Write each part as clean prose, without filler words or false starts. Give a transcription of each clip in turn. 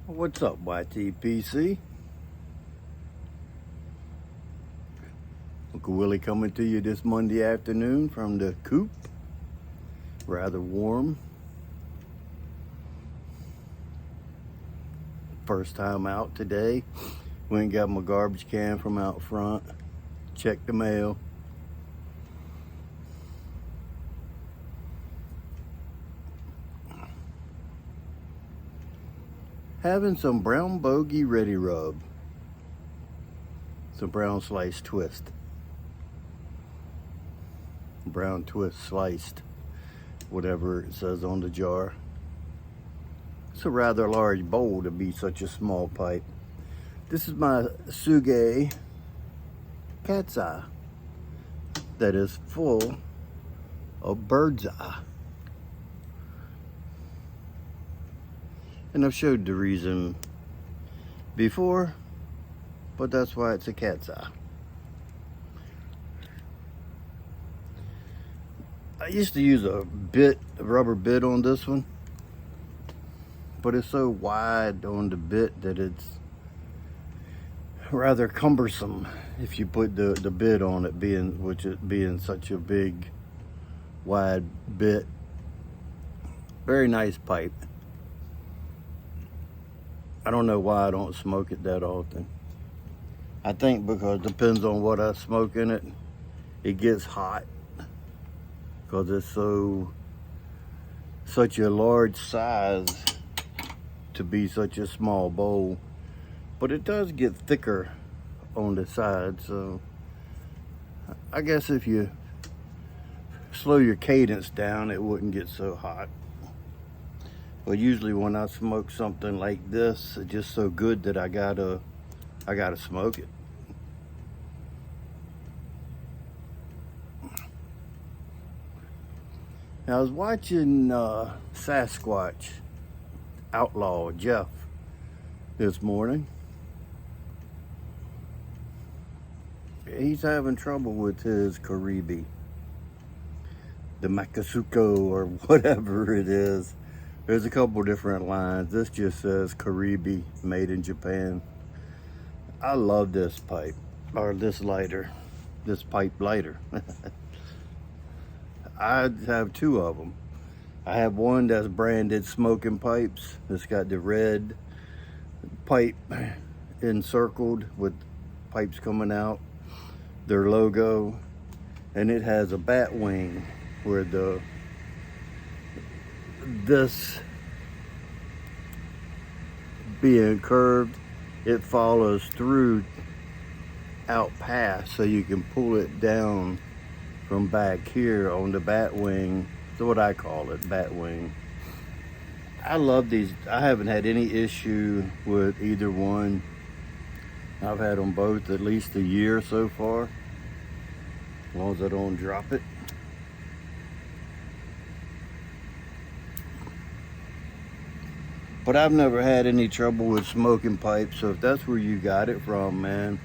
What's up, YTPC? Uncle Willie coming to you this Monday afternoon from the coop. Rather warm. First time out today. Went and got my garbage can from out front. Checked the mail. Having some brown bogey ready rub. Some brown sliced twist. Brown twist sliced. Whatever it says on the jar. It's a rather large bowl to be such a small pipe. This is my Tsuge cat's eye that is full of bird's eye. And I've showed the reason before, but that's why it's a cat's eye. I used to use a rubber bit on this one, but it's so wide on the bit that it's rather cumbersome if you put the bit on it, being such a big wide bit. Very nice pipe. I don't know why I don't smoke it that often. I think because it depends on what I smoke in it. It gets hot because it's such a large size to be such a small bowl. But it does get thicker on the side, so I guess if you slow your cadence down, it wouldn't get so hot. But usually when I smoke something like this, it's just so good that I gotta smoke it. Now, I was watching Sasquatch Outlaw Jeff this morning. He's having trouble with his Karibi, the Makasuko or whatever it is. There's a couple different lines. This just says Karibi, made in Japan. I love this pipe, or this lighter, this pipe lighter. I have two of them. I have one that's branded Smoking Pipes. It's got the red pipe encircled with pipes coming out, their logo, and it has a bat wing where this being curved, it follows through out past, so you can pull it down from back here on the bat wing. That's what I call it, bat wing. I love these. I haven't had any issue with either one. I've had them both at least a year so far, as long as I don't drop it. But I've never had any trouble with smoking pipes, so if that's where you got it from, man,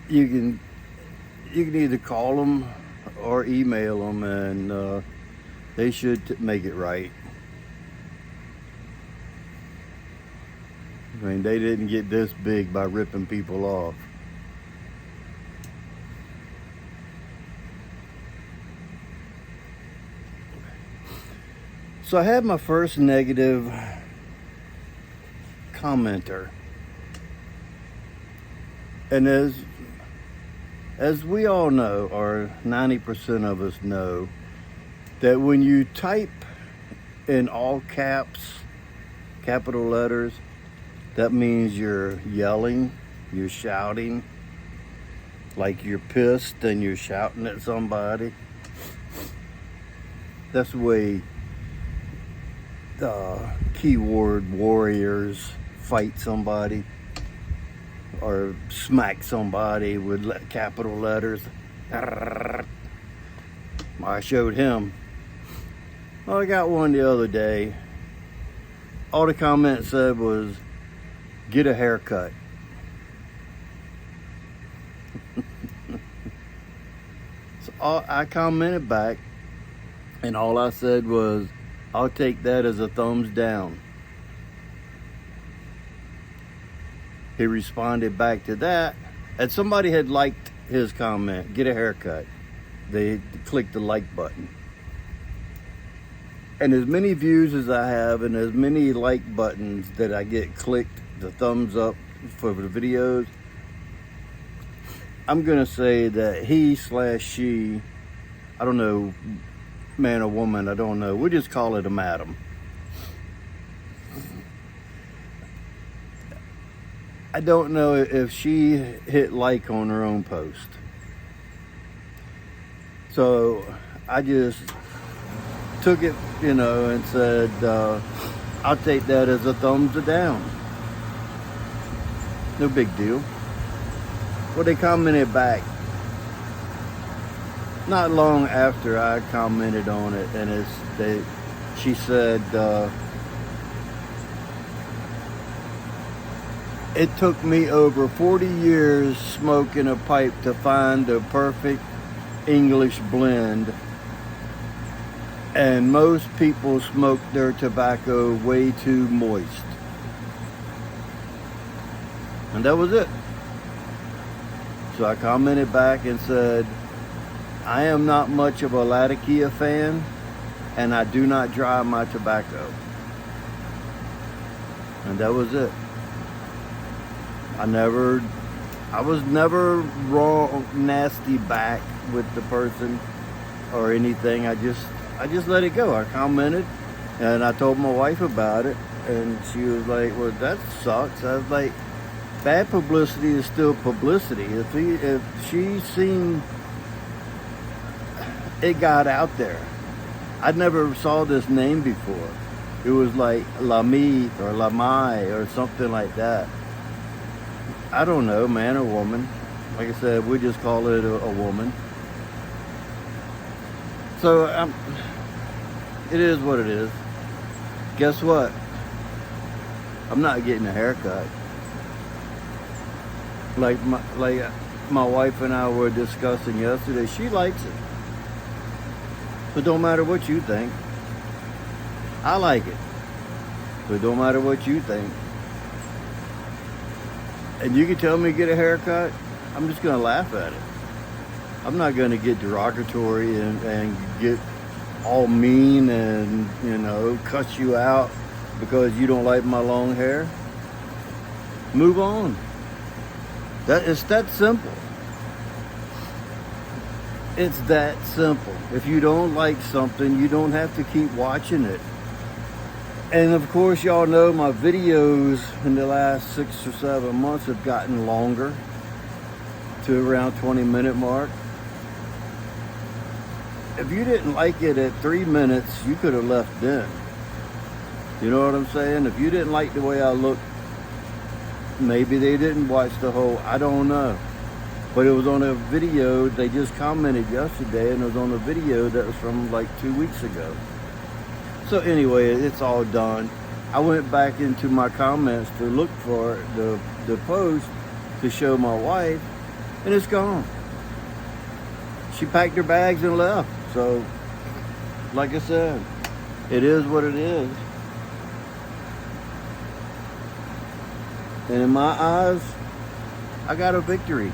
you can either call them or email them, and they should make it right. I mean, they didn't get this big by ripping people off. So I had my first negative commenter, and as we all know, or 90% of us know, that when you type in all caps, capital letters, that means you're yelling, you're shouting, like you're pissed and you're shouting at somebody. That's the way keyboard warriors fight somebody or smack somebody with capital letters. I showed him. Well, I got one the other day. All the comment said was, "Get a haircut." So I commented back, and all I said was, "I'll take that as a thumbs down." he responded back to that, and somebody had liked his comment, get a haircut. They clicked the like button. And as many views as I have and as many like buttons that I get clicked, the thumbs up for the videos, I'm gonna say that he/she, I don't know, man or woman, I don't know, we'll just call it a madam. I don't know if she hit like on her own post. So I just took it, and said, I'll take that as a thumbs down. No big deal. Well, they commented back not long after I commented on it, and she said, it took me over 40 years smoking a pipe to find the perfect English blend, and most people smoke their tobacco way too moist. And that was it. So I commented back and said, I am not much of a Latakia fan, and I do not dry my tobacco. And that was it. I was never wrong, nasty back with the person or anything. I just let it go. I commented, and I told my wife about it, and she was like, well, that sucks. I was like, bad publicity is still publicity. If she seen it got out there. I never saw this name before. It was like Lami or Lamai or something like that. I don't know, man or woman. Like I said, we just call it a woman. So it is what it is. Guess what? I'm not getting a haircut. Like my wife and I were discussing yesterday, she likes it. So it don't matter what you think. I like it. So it don't matter what you think. And you can tell me to get a haircut, I'm just gonna laugh at it. I'm not gonna get derogatory and get all mean and, cuss you out because you don't like my long hair. Move on. It's that simple. It's that simple. If you don't like something, you don't have to keep watching it. And of course, y'all know my videos in the last 6 or 7 months have gotten longer to around 20-minute mark. If you didn't like it at 3 minutes, you could have left then. You know what I'm saying? If you didn't like the way I look, maybe they didn't watch the whole, I don't know. But it was on a video, they just commented yesterday, and it was on a video that was from like 2 weeks ago. So anyway, it's all done. I went back into my comments to look for the post to show my wife, and it's gone. She packed her bags and left. So, like I said, it is what it is. And in my eyes, I got a victory.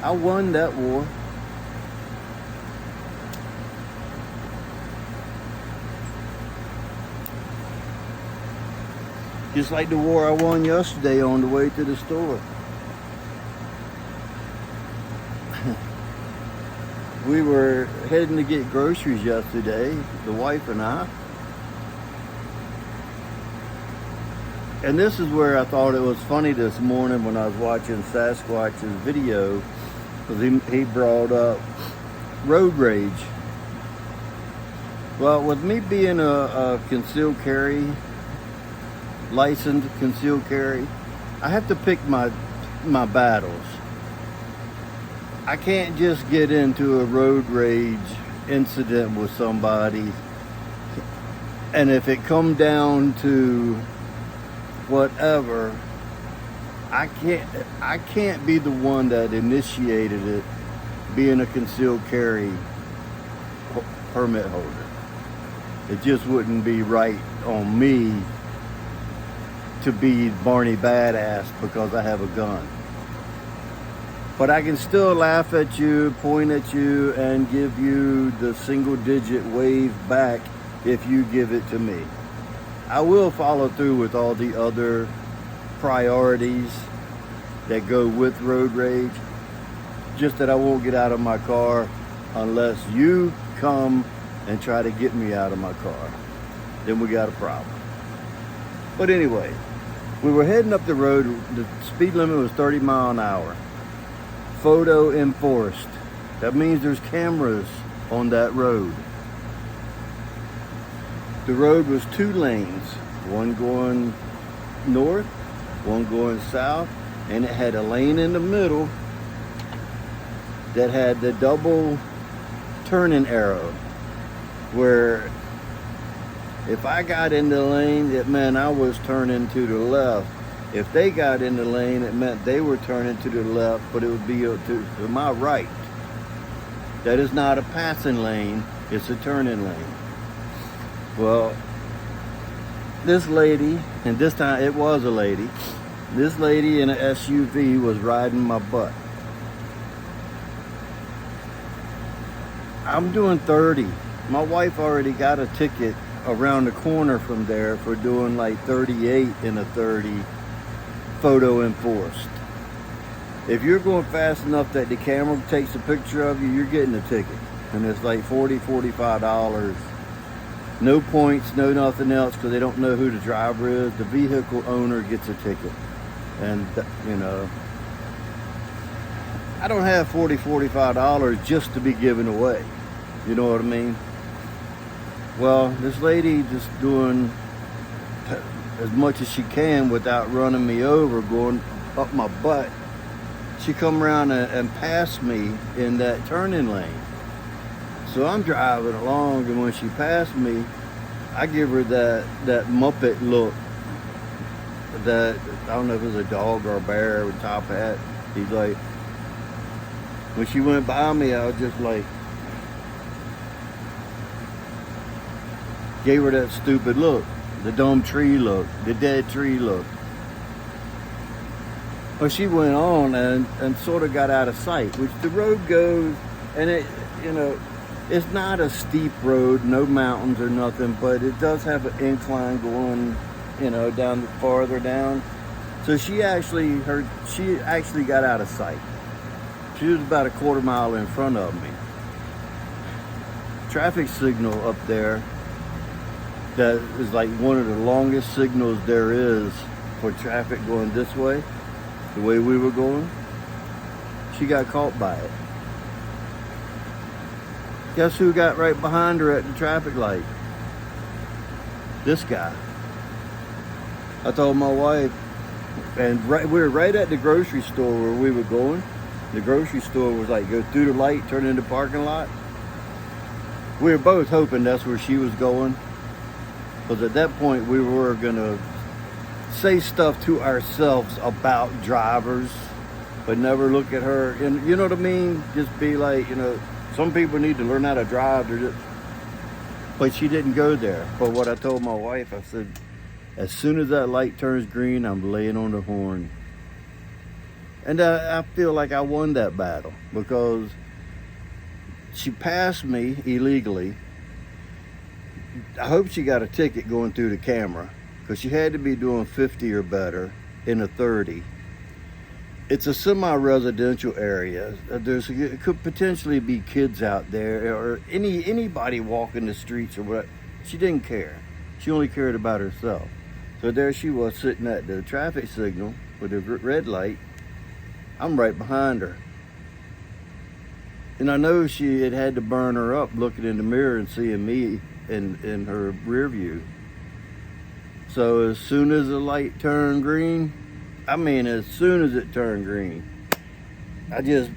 I won that war. Just like the war I won yesterday on the way to the store. We were heading to get groceries yesterday, the wife and I. And this is where I thought it was funny this morning when I was watching Sasquatch's video, because he brought up road rage. Well, with me being a concealed carry, licensed concealed carry, I have to pick my battles. I can't just get into a road rage incident with somebody, and if it come down to whatever, I can't be the one that initiated it, being a concealed carry permit holder. It just wouldn't be right on me to be Barney Badass because I have a gun. But I can still laugh at you, point at you, and give you the single digit wave back if you give it to me. I will follow through with all the other priorities that go with road rage, just that I won't get out of my car unless you come and try to get me out of my car. Then we got a problem. But anyway, we were heading up the road. The speed limit was 30 miles an hour. Photo enforced. That means there's cameras on that road. The road was 2 lanes, one going north, one going south, and it had a lane in the middle that had the double turning arrow, where if I got in the lane, it meant I was turning to the left. If they got in the lane, it meant they were turning to the left, but it would be to my right. That is not a passing lane, it's a turning lane. Well, this lady, and this time it was a lady, this lady in an SUV was riding my butt. I'm doing 30. My wife already got a ticket around the corner from there for doing like 38 in a 30. Photo enforced. If you're going fast enough that the camera takes a picture of you, you're getting a ticket. And it's like $40, $45. No points, no nothing else, because they don't know who the driver is. The vehicle owner gets a ticket. And, you know, I don't have $40, $45 just to be giving away. You know what I mean? Well, this lady just doing as much as she can without running me over, going up my butt. She come around and passed me in that turning lane. So I'm driving along, and when she passed me, I give her that Muppet look. That, I don't know if it was a dog or a bear with a top hat. He's like, when she went by me, I was just like, gave her that stupid look. The dumb tree look, the dead tree look. But she went on and sort of got out of sight, which the road goes, and it, you know, it's not a steep road, no mountains or nothing, but it does have an incline going, you know, down farther down. So she actually got out of sight. She was about a quarter mile in front of me. Traffic signal up there that is like one of the longest signals there is for traffic going this way, the way we were going. She got caught by it. Guess who got right behind her at the traffic light? This guy. I told my wife, and we were right at the grocery store where we were going. The grocery store was like, go through the light, turn into the parking lot. We were both hoping that's where she was going. Because at that point, we were going to say stuff to ourselves about drivers, but never look at her. And you know what I mean? Just be like, you know, some people need to learn how to drive. But she didn't go there. But what I told my wife, I said, as soon as that light turns green, I'm laying on the horn. And I feel like I won that battle because she passed me illegally. I hope she got a ticket going through the camera because she had to be doing 50 or better in a 30. It's a semi-residential area. It could potentially be kids out there or anybody walking the streets or what. She didn't care. She only cared about herself. So there she was sitting at the traffic signal with the red light. I'm right behind her. And I know it had to burn her up looking in the mirror and seeing me in her rear view. So as soon as the light turned green, as soon as it turned green, I just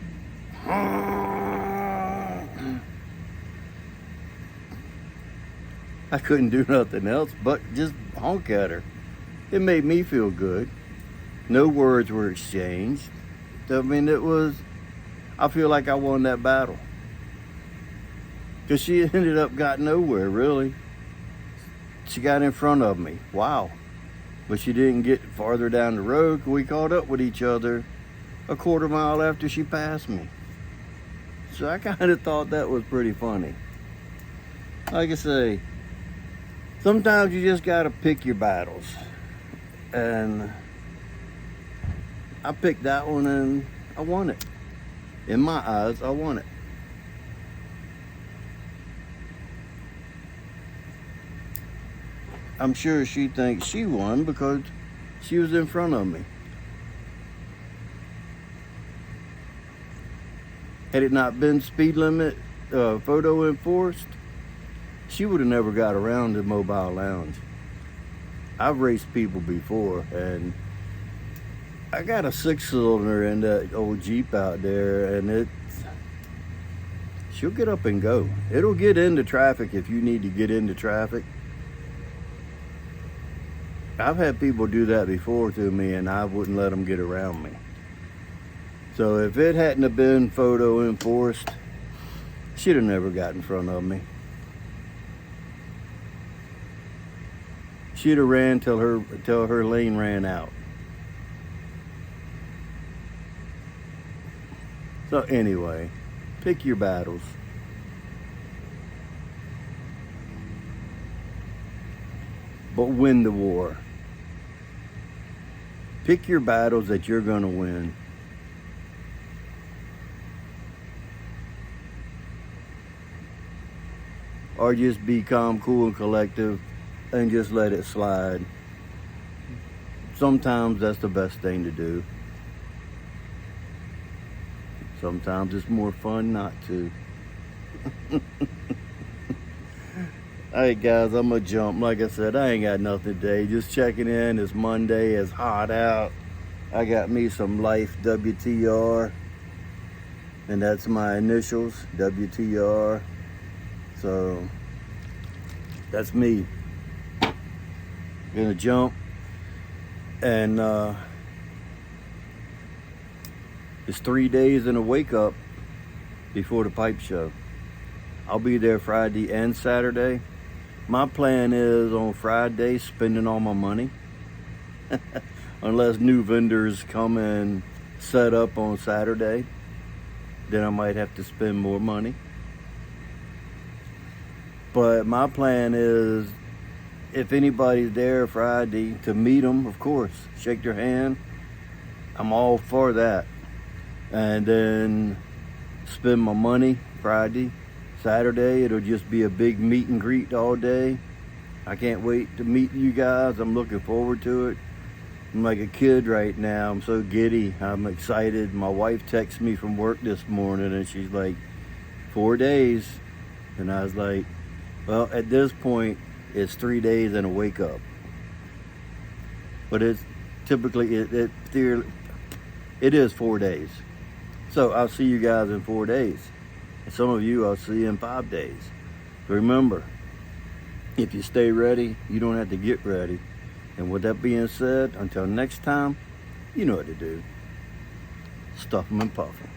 I couldn't do nothing else but just honk at her. It made me feel good. No words were exchanged. I mean, I feel like I won that battle. Because she ended up got nowhere, really. She got in front of me. Wow. But she didn't get farther down the road. We caught up with each other a quarter mile after she passed me. So I kind of thought that was pretty funny. Like I say, sometimes you just gotta pick your battles. And I picked that one and I won it. In my eyes, I won it. I'm sure she thinks she won because she was in front of me. Had it not been speed limit photo enforced, she would have never got around the mobile lounge. I've raced people before, and I got a 6-cylinder in that old Jeep out there, and she'll get up and go. It'll get into traffic if you need to get into traffic. I've had people do that before to me, and I wouldn't let them get around me. So if it hadn't have been photo enforced, she'd have never got in front of me. She'd have ran till her lane ran out. So anyway, pick your battles. But win the war. Pick your battles that you're gonna win. Or just be calm, cool, and collective and just let it slide. Sometimes that's the best thing to do. Sometimes it's more fun not to. Alright guys, I'm gonna jump. Like I said, I ain't got nothing today. Just checking in. It's Monday. It's hot out. I got me some Life WTR. And that's my initials, WTR. So that's me. Gonna jump. And it's 3 days and a wake up before the pipe show. I'll be there Friday and Saturday. My plan is on Friday spending all my money. Unless new vendors come and set up on Saturday, then I might have to spend more money. But my plan is, if anybody's there Friday, to meet them, of course, shake their hand. I'm all for that. And then spend my money Friday. Saturday, it'll just be a big meet and greet all day. I can't wait to meet you guys. I'm looking forward to it. I'm like a kid right now. I'm so giddy. I'm excited. My wife texted me from work this morning and she's like, 4 days. And I was like, well, at this point, it's 3 days and a wake up. But it's typically, it is 4 days. So I'll see you guys in 4 days. And some of you I'll see in 5 days. But remember, if you stay ready, you don't have to get ready. And with that being said, until next time, you know what to do. Stuff 'em and puff 'em.